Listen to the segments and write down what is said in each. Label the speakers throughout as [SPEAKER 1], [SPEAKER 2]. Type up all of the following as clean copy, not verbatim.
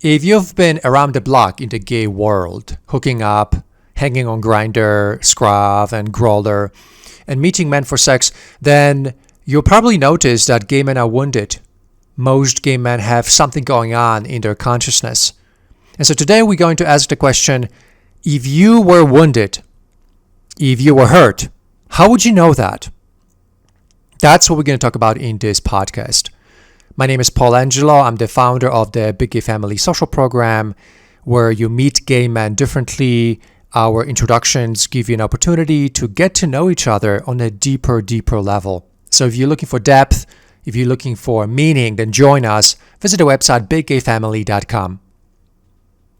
[SPEAKER 1] If you've been around the block in the gay world, hooking up, hanging on Grindr, Scruff, and Growler, and meeting men for sex, then you'll probably notice that gay men are wounded. Most gay men have something going on in their consciousness. And so today we're going to ask the question, if you were wounded, if you were hurt, how would you know that? That's what we're going to talk about in this podcast. My name is Paul Angelo. I'm the founder of the Big Gay Family Social Program, where you meet gay men differently. Our introductions give you an opportunity to get to know each other on a deeper level. So if you're looking for depth, if you're looking for meaning, then join us. Visit the website biggayfamily.com.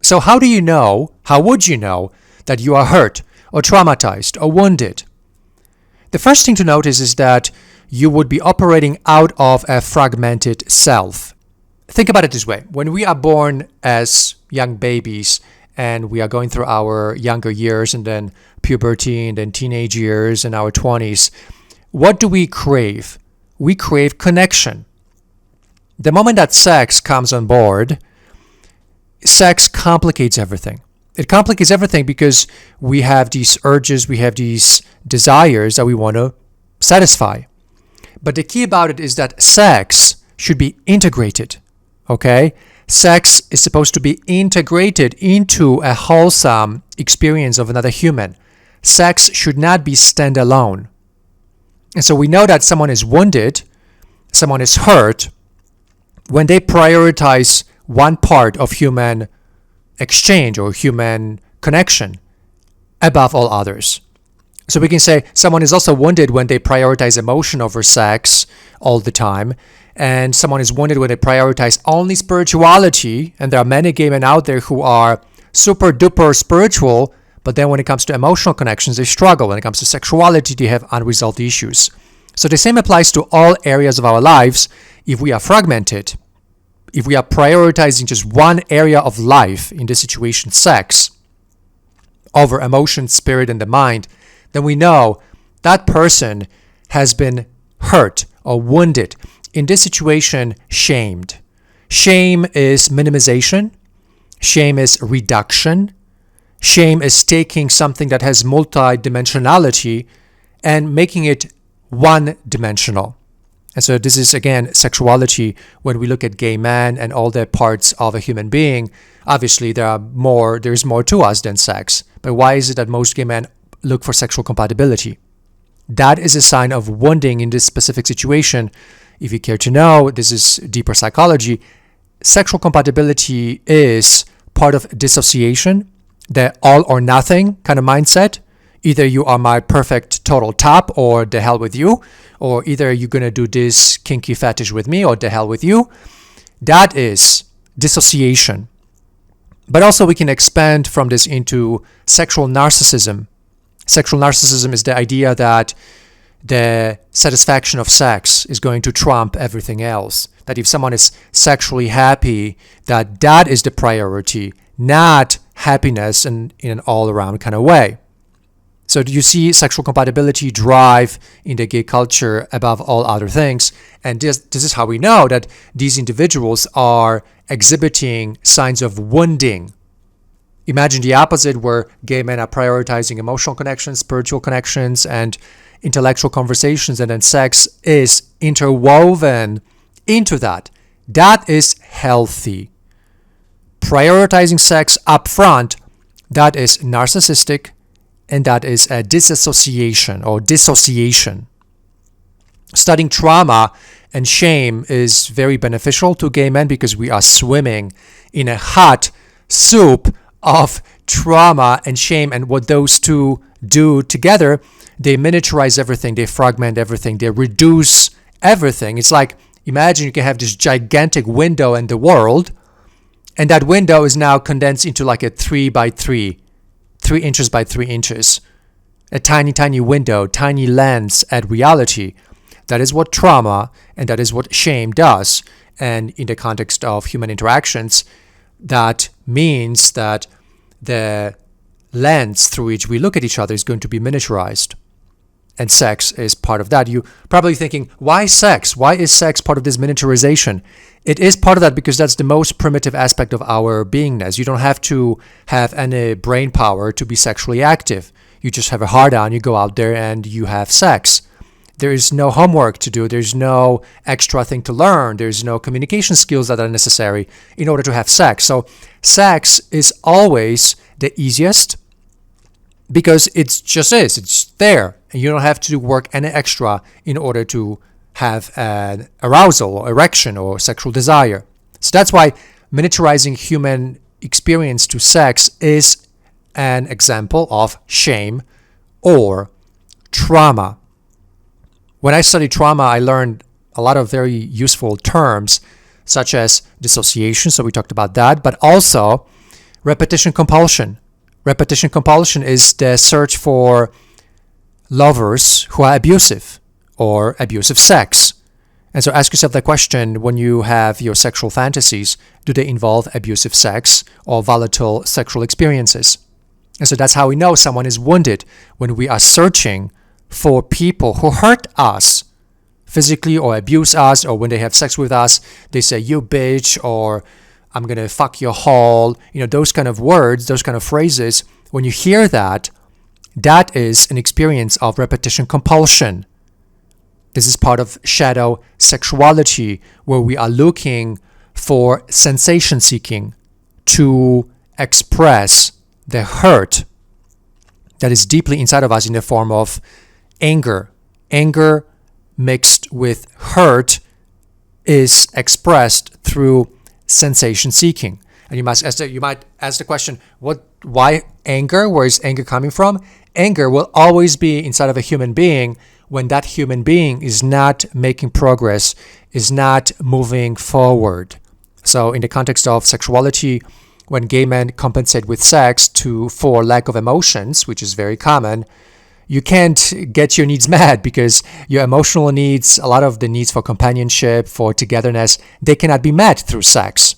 [SPEAKER 1] So how would you know that you are hurt or traumatized or wounded? The first thing to notice is that you would be operating out of a fragmented self. Think about it this way. When we are born as young babies and we are going through our younger years and then puberty and then teenage years and our 20s, what do we crave? We crave connection. The moment that sex comes on board, sex complicates everything. It complicates everything because we have these urges, we have these desires that we want to satisfy. But the key about it is that sex should be integrated, okay? Sex is supposed to be integrated into a wholesome experience of another human. Sex should not be standalone. And so we know that someone is wounded, someone is hurt, when they prioritize one part of human exchange or human connection above all others. So we can say someone is also wounded when they prioritize emotion over sex all the time. And someone is wounded when they prioritize only spirituality. And there are many gay men out there who are super duper spiritual, but then when it comes to emotional connections, they struggle. When it comes to sexuality, they have unresolved issues. So the same applies to all areas of our lives. If we are fragmented, if we are prioritizing just one area of life, in this situation, sex, over emotion, spirit, and the mind, then we know that person has been hurt or wounded. In this situation, shamed. Shame is minimization. Shame is reduction. Shame is taking something that has multidimensionality and making it one-dimensional. And so this is, again, sexuality. When we look at gay men and all the parts of a human being, obviously there's more to us than sex. But why is it that most gay men look for sexual compatibility? That is a sign of wounding in this specific situation. If you care to know, this is deeper psychology. Sexual compatibility is part of dissociation, the all or nothing kind of mindset. Either you are my perfect total top or the hell with you, or either you're going to do this kinky fetish with me or the hell with you. That is dissociation. But also we can expand from this into sexual narcissism. Sexual narcissism is the idea that the satisfaction of sex is going to trump everything else. That if someone is sexually happy, that is the priority, not happiness in an all-around kind of way. So do you see sexual compatibility drive in the gay culture above all other things? And this is how we know that these individuals are exhibiting signs of wounding. Imagine the opposite, where gay men are prioritizing emotional connections, spiritual connections, and intellectual conversations, and then sex is interwoven into that. That is healthy. Prioritizing sex up front, that is narcissistic, and that is a disassociation or dissociation. Studying trauma and shame is very beneficial to gay men because we are swimming in a hot soup of trauma and shame, and what those two do together, they miniaturize everything, they fragment everything, they reduce everything. It's like, imagine you can have this gigantic window in the world, and that window is now condensed into like a 3 by 3 inches by 3 inches, a tiny window, tiny lens at reality. That is what trauma and that is what shame does. And in the context of human interactions, that means that the lens through which we look at each other is going to be miniaturized. and sex is part of that. You're probably thinking, why sex? Why is sex part of this miniaturization? It is part of that because that's the most primitive aspect of our beingness. You don't have to have any brain power to be sexually active. You just have a hard on, you go out there and you have sex. There is no homework to do. There's no extra thing to learn. There's no communication skills that are necessary in order to have sex. So sex is always the easiest because it just is. It's there. And you don't have to work any extra in order to have an arousal or erection or sexual desire. So that's why miniaturizing human experience to sex is an example of shame or trauma. When I studied trauma, I learned a lot of very useful terms such as dissociation, so we talked about that, but also repetition compulsion. Repetition compulsion is the search for lovers who are abusive or abusive sex. And so ask yourself the question when you have your sexual fantasies, do they involve abusive sex or volatile sexual experiences? And so that's how we know someone is wounded, when we are searching for people who hurt us physically or abuse us, or when they have sex with us, they say, you bitch, or I'm going to fuck your hole. Those kind of words, those kind of phrases, when you hear that, that is an experience of repetition compulsion. This is part of shadow sexuality, where we are looking for sensation seeking to express the hurt that is deeply inside of us in the form of anger. Anger mixed with hurt is expressed through sensation seeking. And you might ask the question, why anger? Where is anger coming from? Anger will always be inside of a human being when that human being is not making progress, is not moving forward. So in the context of sexuality, when gay men compensate with sex for lack of emotions, which is very common, you can't get your needs met because your emotional needs, a lot of the needs for companionship, for togetherness, they cannot be met through sex.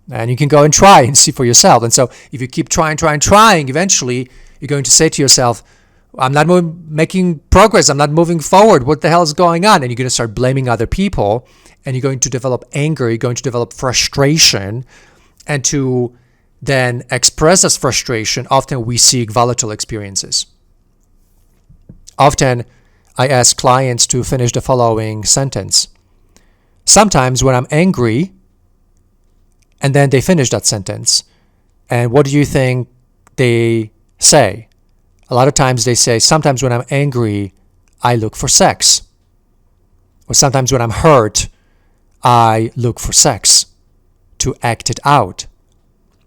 [SPEAKER 1] And you can go and try and see for yourself. And so if you keep trying, eventually you're going to say to yourself, I'm not making progress, I'm not moving forward, what the hell is going on? And you're going to start blaming other people, and you're going to develop anger, you're going to develop frustration, and to then express this frustration, often we seek volatile experiences. Often I ask clients to finish the following sentence. Sometimes when I'm angry, and then they finish that sentence, and what do you think they say? A lot of times they say, sometimes when I'm angry, I look for sex. Or sometimes when I'm hurt, I look for sex to act it out.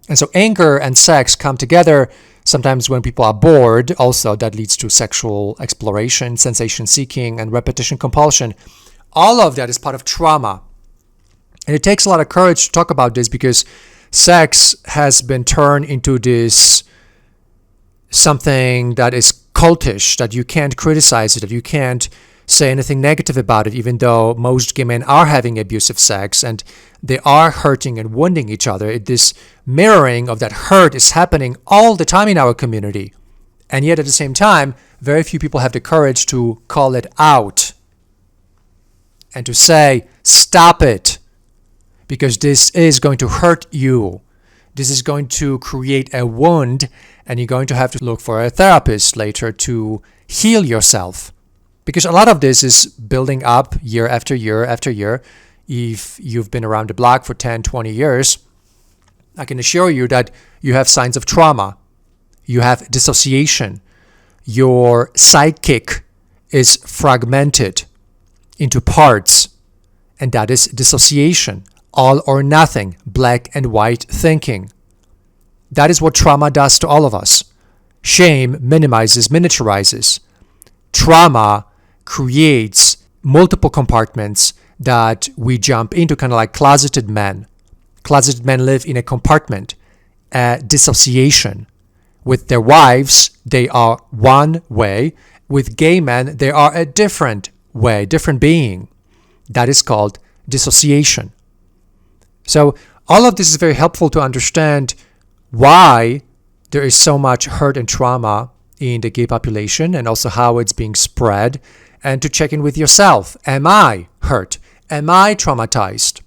[SPEAKER 1] And so anger and sex come together. Sometimes when people are bored, also that leads to sexual exploration, sensation seeking, and repetition compulsion. All of that is part of trauma. And it takes a lot of courage to talk about this because sex has been turned into this something that is cultish, that you can't criticize it, that you can't say anything negative about it, even though most gay men are having abusive sex and they are hurting and wounding each other. This mirroring of that hurt is happening all the time in our community. And yet at the same time, very few people have the courage to call it out and to say, stop it, because this is going to hurt you. This is going to create a wound, and you're going to have to look for a therapist later to heal yourself. Because a lot of this is building up year after year after year. If you've been around the block for 10, 20 years, I can assure you that you have signs of trauma. You have dissociation. Your psychic is fragmented into parts, and that is dissociation. All or nothing, black and white thinking. That is what trauma does to all of us. Shame minimizes, miniaturizes. Trauma creates multiple compartments that we jump into, kind of like closeted men. Closeted men live in a compartment, dissociation. With their wives, they are one way. With gay men, they are a different way, different being. That is called dissociation. So all of this is very helpful to understand why there is so much hurt and trauma in the gay population and also how it's being spread, and to check in with yourself. Am I hurt? Am I traumatized?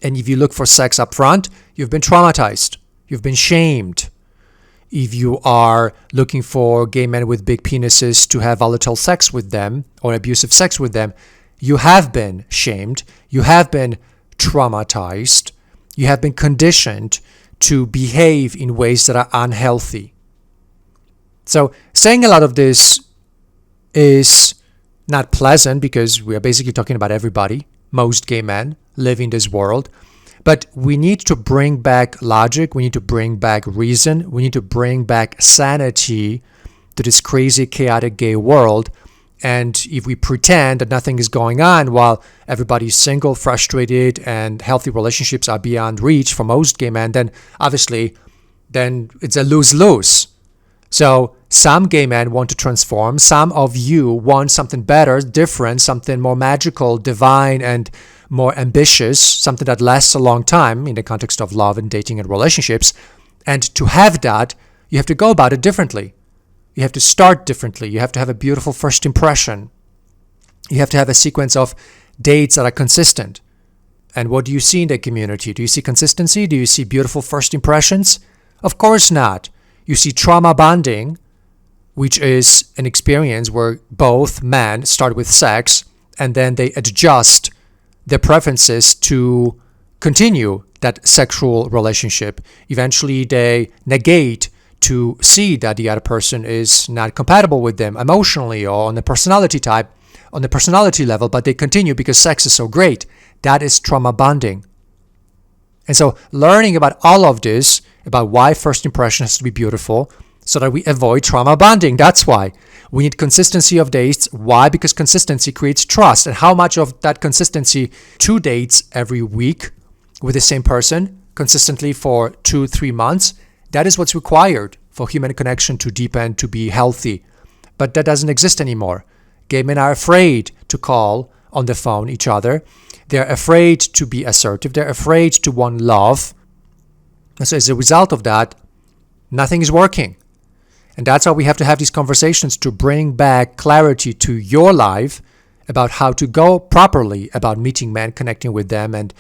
[SPEAKER 1] And if you look for sex up front, you've been traumatized. You've been shamed. If you are looking for gay men with big penises to have volatile sex with them or abusive sex with them, you have been shamed. You have been traumatized. You have been conditioned to behave in ways that are unhealthy. So saying a lot of this is not pleasant because we are basically talking about everybody. Most gay men live in this world. But we need to bring back logic. We need to bring back reason. We need to bring back sanity to this crazy, chaotic gay world. And if we pretend that nothing is going on while everybody's single, frustrated, and healthy relationships are beyond reach for most gay men, then obviously, then it's a lose-lose. So some gay men want to transform. Some of you want something better, different, something more magical, divine, and more ambitious, something that lasts a long time in the context of love and dating and relationships. And to have that, you have to go about it differently. You have to start differently. You have to have a beautiful first impression. You have to have a sequence of dates that are consistent. And what do you see in the community? Do you see consistency? Do you see beautiful first impressions? Of course not. You see trauma bonding, which is an experience where both men start with sex and then they adjust their preferences to continue that sexual relationship. Eventually, they negate to see that the other person is not compatible with them emotionally or on the personality type, on the personality level, but they continue because sex is so great. That is trauma bonding. And so learning about all of this, about why first impression has to be beautiful, so that we avoid trauma bonding. That's why. We need consistency of dates. Why? Because consistency creates trust. And how much of that consistency, 2 dates every week with the same person, consistently for 2-3 months, that is what's required for human connection to deepen, to be healthy. But that doesn't exist anymore. Gay men are afraid to call on the phone each other. They're afraid to be assertive. They're afraid to want love. And so as a result of that, nothing is working. And that's why we have to have these conversations to bring back clarity to your life about how to go properly about meeting men, connecting with them, and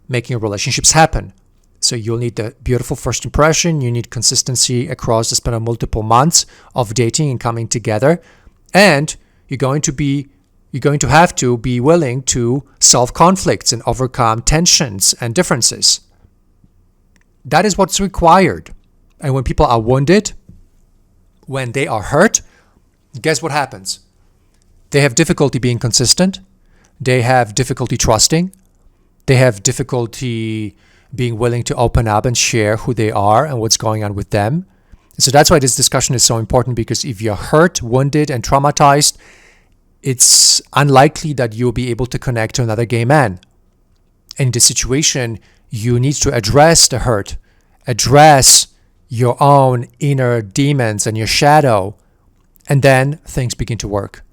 [SPEAKER 1] making relationships happen. So you'll need the beautiful first impression. You need consistency across the span of multiple months of dating and coming together. And you're going to have to be willing to solve conflicts and overcome tensions and differences. That is what's required. And when people are wounded, when they are hurt, guess what happens? They have difficulty being consistent. They have difficulty trusting. They have difficulty being willing to open up and share who they are and what's going on with them. So that's why this discussion is so important, because if you're hurt, wounded, and traumatized, it's unlikely that you'll be able to connect to another gay man. And in this situation, you need to address the hurt, address your own inner demons and your shadow, and then things begin to work.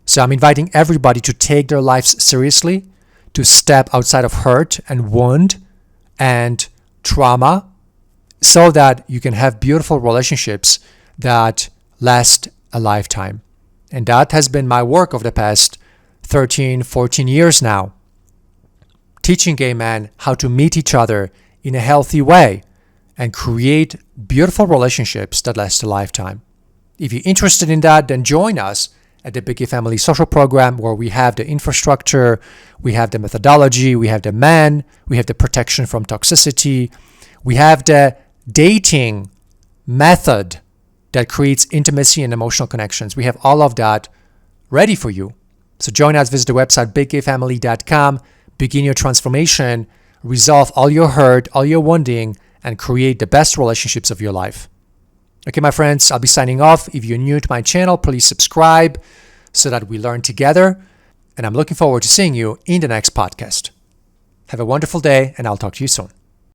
[SPEAKER 1] So I'm inviting everybody to take their lives seriously, to step outside of hurt and wound and trauma, so that you can have beautiful relationships that last a lifetime. And that has been my work of the past 13, 14 years now. Teaching gay men how to meet each other in a healthy way and create beautiful relationships that last a lifetime. If you're interested in that, then join us at the Big Gay Family Social Program, where we have the infrastructure, we have the methodology, we have the men, we have the protection from toxicity, we have the dating method that creates intimacy and emotional connections. We have all of that ready for you. So join us, visit the website biggayfamily.com, begin your transformation, resolve all your hurt, all your wounding, and create the best relationships of your life. Okay, my friends, I'll be signing off. If you're new to my channel, please subscribe so that we learn together. And I'm looking forward to seeing you in the next podcast. Have a wonderful day, and I'll talk to you soon.